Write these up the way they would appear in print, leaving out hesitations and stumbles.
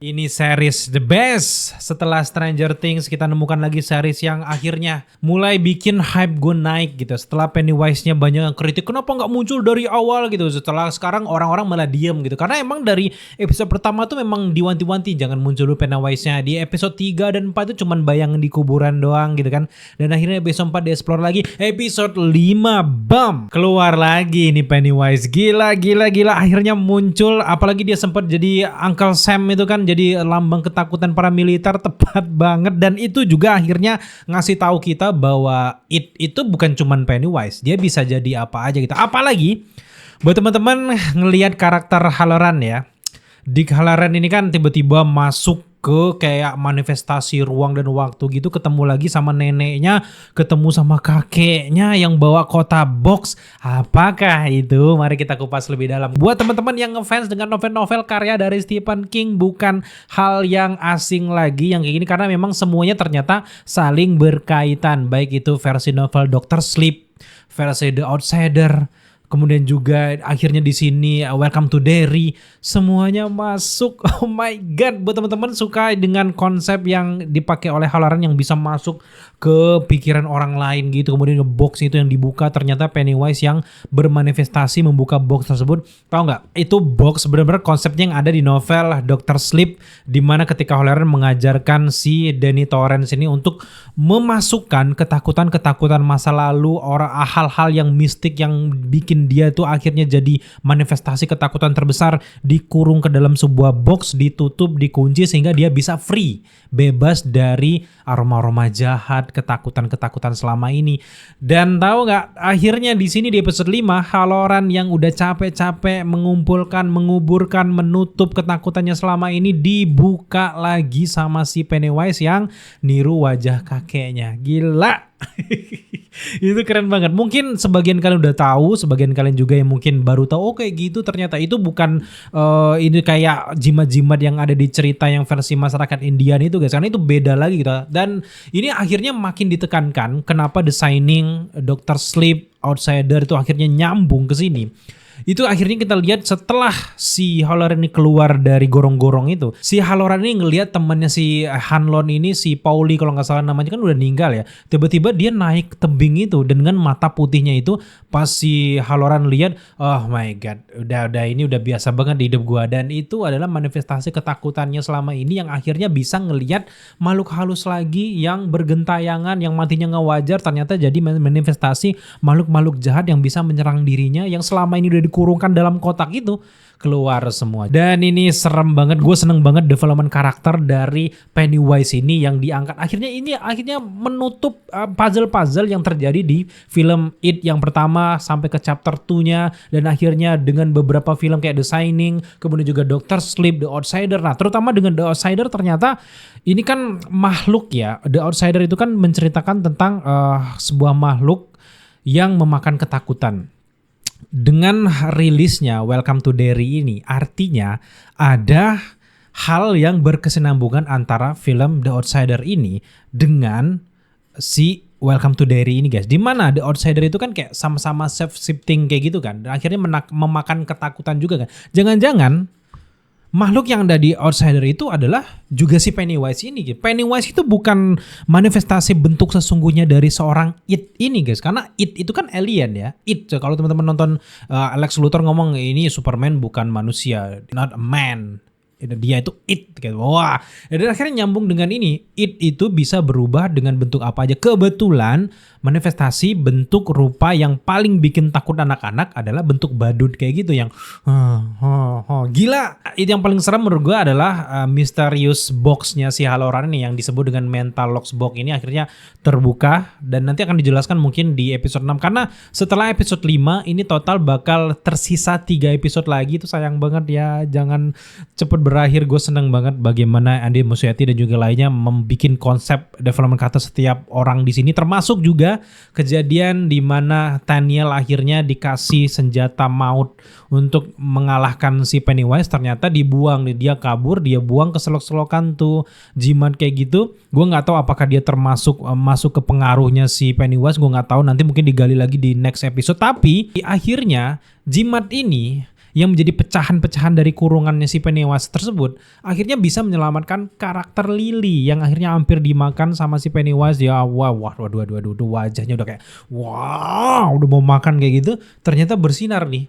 Ini series the best. Setelah Stranger Things kita nemukan lagi series yang akhirnya mulai bikin hype gue naik gitu. Setelah Pennywise-nya banyak yang kritik, kenapa nggak muncul dari awal gitu. Setelah sekarang orang-orang malah diem gitu. Karena emang dari episode pertama tuh memang diwanti-wanti jangan muncul dulu Pennywise-nya. Di episode 3 dan 4 tuh cuman bayangan di kuburan doang gitu kan. Dan akhirnya episode 4 di-explore lagi. Episode 5 bam, keluar lagi nih Pennywise. Gila. Akhirnya muncul, apalagi dia sempat jadi Uncle Sam itu kan, jadi lambang ketakutan para militer, tepat banget. Dan itu juga akhirnya ngasih tahu kita bahwa itu bukan cuman Pennywise, dia bisa jadi apa aja gitu. Apalagi buat teman-teman ngelihat karakter Halloran ya, Dick Halloran ini kan tiba-tiba masuk ke kayak manifestasi ruang dan waktu gitu, ketemu lagi sama neneknya, ketemu sama kakeknya yang bawa kotak box. Apakah itu? Mari kita kupas lebih dalam. Buat teman-teman yang ngefans dengan novel-novel karya dari Stephen King, bukan hal yang asing lagi yang kayak gini, karena memang semuanya ternyata saling berkaitan, baik itu versi novel Dr. Sleep, versi The Outsider, kemudian juga akhirnya di sini Welcome to Derry, semuanya masuk. Oh my god, buat teman-teman suka dengan konsep yang dipakai oleh Halloran yang bisa masuk ke pikiran orang lain gitu. Kemudian box itu yang dibuka ternyata Pennywise yang bermanifestasi membuka box tersebut. Tahu nggak? Itu box benar-benar konsepnya yang ada di novel Dr. Sleep, di mana ketika Halloran mengajarkan si Danny Torrance ini untuk memasukkan ketakutan-ketakutan masa lalu, orang hal-hal yang mistik yang bikin dia tuh akhirnya jadi manifestasi ketakutan terbesar, dikurung ke dalam sebuah box, ditutup, dikunci sehingga dia bisa free, bebas dari aroma-aroma jahat, ketakutan-ketakutan selama ini. Dan tahu nggak, akhirnya di sini di episode 5 Halloran yang udah capek-capek mengumpulkan, menguburkan, menutup ketakutannya selama ini dibuka lagi sama si Pennywise yang niru wajah kakeknya. Gila. Itu keren banget. Mungkin sebagian kalian udah tahu, sebagian kalian juga yang mungkin baru tahu, oh kayak gitu ternyata itu bukan ini kayak jimat-jimat yang ada di cerita yang versi masyarakat Indian itu guys, karena itu beda lagi gitu. Dan ini akhirnya makin ditekankan kenapa The Shining, Dr. Sleep, Outsider itu akhirnya nyambung ke sini. Itu akhirnya kita lihat setelah si Halloran ini keluar dari gorong-gorong itu, si Halloran ini ngelihat temannya si Hanlon ini, si Pauli kalau nggak salah namanya, kan udah meninggal ya. Tiba-tiba dia naik ke tebing itu dengan mata putihnya itu. Pas si Halloran lihat, oh my god, udah ini udah biasa banget di hidup gua. Dan itu adalah manifestasi ketakutannya selama ini yang akhirnya bisa ngelihat makhluk halus lagi yang bergentayangan, yang matinya nggak wajar, ternyata jadi manifestasi makhluk-makhluk jahat yang bisa menyerang dirinya, yang selama ini udah dikurungkan dalam kotak itu keluar semua. Dan ini serem banget. Gue seneng banget development karakter dari Pennywise ini yang diangkat. Akhirnya menutup puzzle-puzzle yang terjadi di film It yang pertama sampai ke chapter 2-nya, dan akhirnya dengan beberapa film kayak The Shining, kemudian juga Dr. Sleep, The Outsider. Nah, terutama dengan The Outsider ternyata ini kan makhluk ya. The Outsider itu kan menceritakan tentang sebuah makhluk yang memakan ketakutan. Dengan rilisnya Welcome to Derry ini, artinya ada hal yang berkesinambungan antara film The Outsider ini dengan si Welcome to Derry ini guys. Dimana The Outsider itu kan kayak sama-sama self-shifting kayak gitu kan, dan akhirnya memakan ketakutan juga kan. Jangan-jangan makhluk yang ada di Outsider itu adalah juga si Pennywise ini. Pennywise itu bukan manifestasi bentuk sesungguhnya dari seorang It ini guys. Karena It itu kan alien ya. It, kalau teman-teman nonton Lex Luthor ngomong ini Superman bukan manusia, not a man. Dia itu It gitu. Wah, dan akhirnya nyambung dengan ini. It itu bisa berubah dengan bentuk apa aja. Kebetulan manifestasi bentuk rupa yang paling bikin takut anak-anak adalah bentuk badut kayak gitu yang gila. Itu yang paling serem menurut gue adalah misterius boxnya si Halloran ini yang disebut dengan mental locks box ini akhirnya terbuka, dan nanti akan dijelaskan mungkin di episode 6, karena setelah episode 5 ini total bakal tersisa 3 episode lagi. Itu sayang banget ya, jangan cepet berakhir. Gue seneng banget bagaimana Andy Muschietti dan juga lainnya membuat konsep development karakter setiap orang di sini, termasuk juga kejadian di mana Daniel akhirnya dikasih senjata maut untuk mengalahkan si Pennywise, ternyata dibuang, dia kabur, dia buang ke selok-selokan tuh jimat kayak gitu. Gue nggak tahu apakah dia termasuk masuk ke pengaruhnya si Pennywise, gue nggak tahu, nanti mungkin digali lagi di next episode. Tapi akhirnya jimat ini yang menjadi pecahan-pecahan dari kurungannya si Pennywise tersebut akhirnya bisa menyelamatkan karakter Lily yang akhirnya hampir dimakan sama si Pennywise. Ya waduh, wajahnya udah kayak wow, udah mau makan kayak gitu, ternyata bersinar nih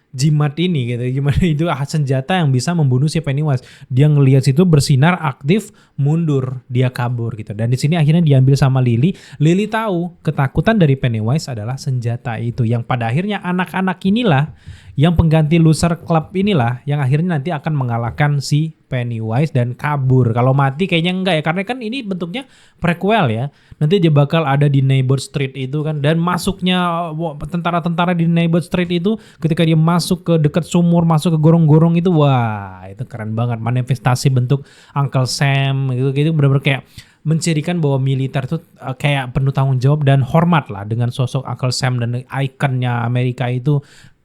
jimat ini gitu. Gimana itu senjata yang bisa membunuh si Pennywise. Dia ngelihat situ bersinar aktif, mundur, dia kabur gitu. Dan di sini akhirnya diambil sama Lily. Lily tahu ketakutan dari Pennywise adalah senjata itu, yang pada akhirnya anak-anak inilah yang pengganti loser club inilah yang akhirnya nanti akan mengalahkan si Pennywise dan kabur. Kalau mati kayaknya enggak ya, karena kan ini bentuknya prequel ya. Nanti dia bakal ada di Neighbor Street itu kan, dan masuknya tentara-tentara di Neighbor Street itu ketika dia masuk ke dekat sumur, masuk ke gorong-gorong itu, wah itu keren banget, manifestasi bentuk Uncle Sam gitu benar-benar kayak mencirikan bahwa militer tuh kayak penuh tanggung jawab dan hormat lah dengan sosok Uncle Sam dan ikonnya Amerika itu.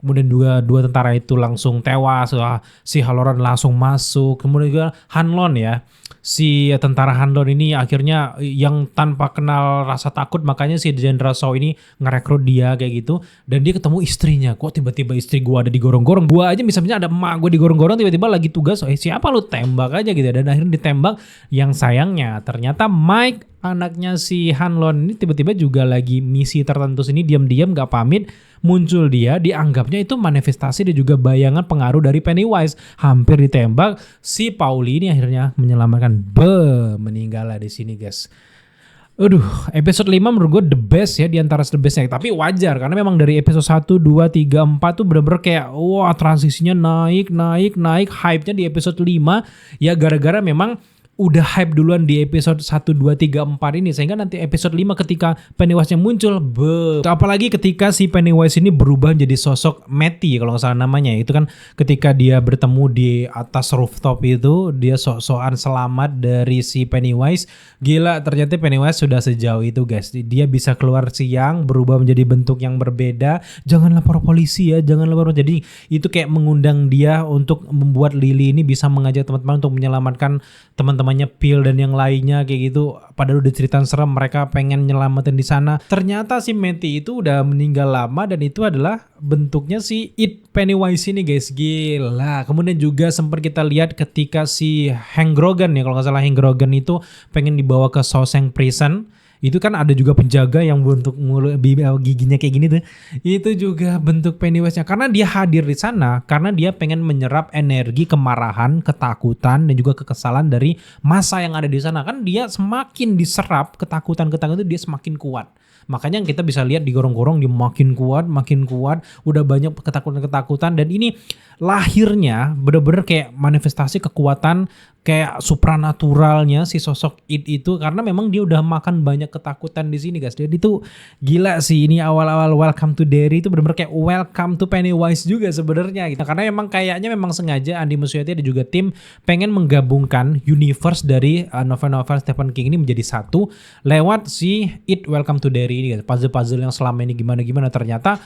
Kemudian dua tentara itu langsung tewas, si Halloran langsung masuk. Kemudian juga Hanlon ya, si tentara Hanlon ini akhirnya yang tanpa kenal rasa takut, makanya si Jenderal Shaw ini ngerekrut dia kayak gitu. Dan dia ketemu istrinya, kok tiba-tiba istri gua ada di gorong-gorong. Gua aja misalnya ada emak gua di gorong-gorong, tiba-tiba lagi tugas, siapa lu, tembak aja gitu. Dan akhirnya ditembak. Yang sayangnya ternyata Mike, anaknya si Hanlon ini, tiba-tiba juga lagi misi tertentu sini, diam-diam gak pamit muncul dia, dianggapnya itu manifestasi dan juga bayangan pengaruh dari Pennywise. Hampir ditembak, si Pauli ini akhirnya menyelamatkan. Meninggal lah di sini guys. Aduh, episode 5 menurut gue the best ya, di antara the bestnya. Tapi wajar karena memang dari episode 1, 2, 3, 4 tuh bener-bener kayak wah transisinya naik. Hype-nya di episode 5 ya gara-gara memang udah hype duluan di episode 1, 2, 3, 4 ini, sehingga nanti episode 5 ketika Pennywise-nya muncul, apalagi ketika si Pennywise ini berubah menjadi sosok Matty kalau nggak salah namanya, itu kan ketika dia bertemu di atas rooftop itu, dia sok-sokan selamat dari si Pennywise. Gila, ternyata Pennywise sudah sejauh itu guys, dia bisa keluar siang berubah menjadi bentuk yang berbeda. Jangan lapor polisi ya, jangan lapor. Jadi itu kayak mengundang dia untuk membuat Lily ini bisa mengajak teman-teman untuk menyelamatkan teman-temannya Phil dan yang lainnya kayak gitu. Padahal udah cerita serem, mereka pengen nyelamatin di sana. Ternyata si Matty itu udah meninggal lama dan itu adalah bentuknya si It Pennywise ini guys. Gila. Kemudian juga sempat kita lihat ketika si Hank Grogan ya, kalau nggak salah Hank Grogan itu pengen dibawa ke Shawshank Prison. Itu kan ada juga penjaga yang bentuk giginya kayak gini tuh. Itu juga bentuk Pennywise-nya. Karena dia hadir di sana, karena dia pengen menyerap energi kemarahan, ketakutan, dan juga kekesalan dari massa yang ada di sana. Kan dia semakin diserap ketakutan itu, dia semakin kuat. Makanya kita bisa lihat di gorong-gorong dia makin kuat, udah banyak ketakutan, dan ini lahirnya bener-bener kayak manifestasi kekuatan kayak supranaturalnya si sosok It itu, karena memang dia udah makan banyak ketakutan di sini guys. Jadi itu gila sih, ini awal-awal Welcome to Derry itu bener-bener kayak Welcome to Pennywise juga sebenarnya gitu. Karena memang kayaknya memang sengaja Andy Muschietti dan juga tim pengen menggabungkan universe dari novel-novel Stephen King ini menjadi satu lewat si It Welcome to Derry ini guys. Puzzle-puzzle yang selama ini gimana ternyata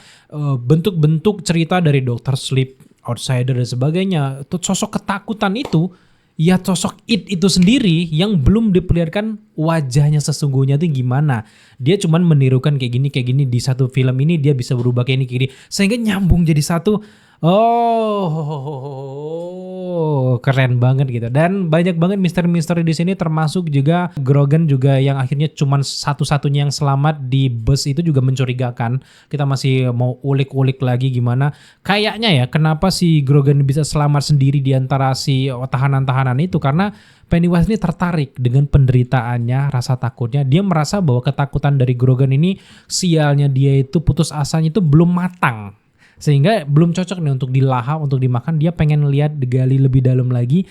bentuk-bentuk cerita dari Dr. Sleep, Outsider dan sebagainya. Sosok ketakutan itu ya sosok It itu sendiri yang belum diperlihatkan wajahnya sesungguhnya itu gimana. Dia cuman menirukan kayak gini di satu film ini, dia bisa berubah kayak gini sehingga nyambung jadi satu. Keren banget gitu. Dan banyak banget misteri-misteri di sini, termasuk juga Grogan juga yang akhirnya cuman satu-satunya yang selamat di bus itu juga mencurigakan. Kita masih mau ulik-ulik lagi gimana. Kayaknya ya kenapa si Grogan bisa selamat sendiri di antara si tahanan-tahanan itu, karena Pennywise ini tertarik dengan penderitaannya, rasa takutnya. Dia merasa bahwa ketakutan dari Grogan ini, sialnya dia itu, putus asanya itu belum matang. Sehingga belum cocok nih untuk dilahap, untuk dimakan. Dia pengen lihat, digali lebih dalam lagi.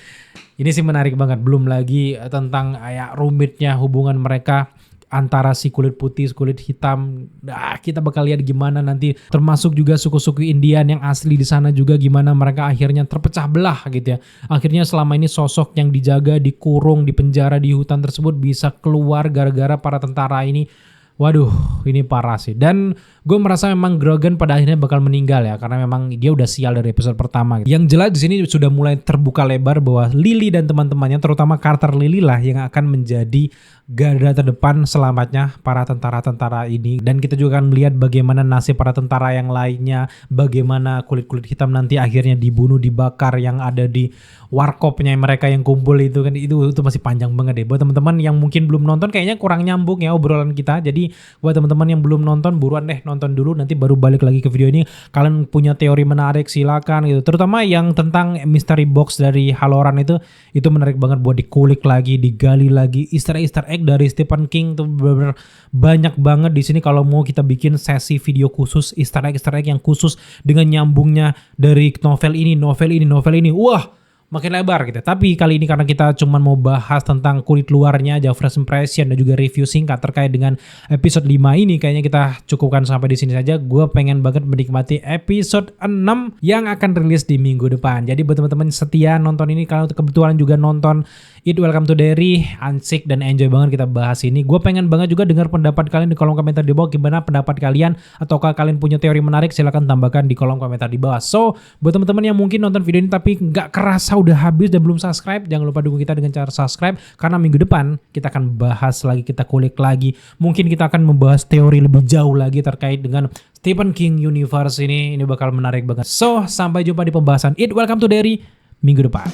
Ini sih menarik banget. Belum lagi tentang ya rumitnya hubungan mereka antara si kulit putih, kulit hitam. Kita bakal lihat gimana nanti, termasuk juga suku-suku Indian yang asli di sana juga, gimana mereka akhirnya terpecah belah gitu ya. Akhirnya selama ini sosok yang dijaga, dikurung, di penjara di hutan tersebut bisa keluar gara-gara para tentara ini. Waduh, ini parah sih. Dan gue merasa memang Grogan pada akhirnya bakal meninggal ya, karena memang dia udah sial dari episode pertama gitu. Yang jelas di sini sudah mulai terbuka lebar bahwa Lily dan teman-temannya, terutama Carter Lily lah yang akan menjadi garda terdepan selamatnya para tentara-tentara ini. Dan kita juga akan melihat bagaimana nasib para tentara yang lainnya, bagaimana kulit-kulit hitam nanti akhirnya dibunuh, dibakar, yang ada di warkopnya mereka yang kumpul itu kan, itu masih panjang banget deh. Buat teman-teman yang mungkin belum nonton, kayaknya kurang nyambung ya obrolan kita. Jadi buat teman-teman yang belum nonton, buruan deh nonton dulu, nanti baru balik lagi ke video ini. Kalian punya teori menarik silakan gitu. Terutama yang tentang mystery box dari Halloran itu menarik banget buat dikulik lagi, digali lagi. Easter egg dari Stephen King tuh bener-bener banyak banget di sini. Kalau mau kita bikin sesi video khusus Easter egg yang khusus dengan nyambungnya dari novel ini, wah makin lebar gitu. Tapi kali ini karena kita cuma mau bahas tentang kulit luarnya aja, first impression dan juga review singkat terkait dengan episode 5 ini, kayaknya kita cukupkan sampai di sini saja. Gue pengen banget menikmati episode 6 yang akan rilis di minggu depan. Jadi buat teman-teman setia nonton ini, kalau kebetulan juga nonton It Welcome to Derry, ansik dan enjoy banget kita bahas ini. Gue pengen banget juga dengar pendapat kalian di kolom komentar di bawah. Gimana pendapat kalian, ataukah kalian punya teori menarik, silahkan tambahkan di kolom komentar di bawah. So buat teman-teman yang mungkin nonton video ini tapi nggak kerasa udah habis dan belum subscribe, jangan lupa dukung kita dengan cara subscribe, karena minggu depan kita akan bahas lagi, kita kulik lagi. Mungkin kita akan membahas teori lebih jauh lagi terkait dengan Stephen King Universe ini bakal menarik banget. So sampai jumpa di pembahasan It Welcome to Derry minggu depan.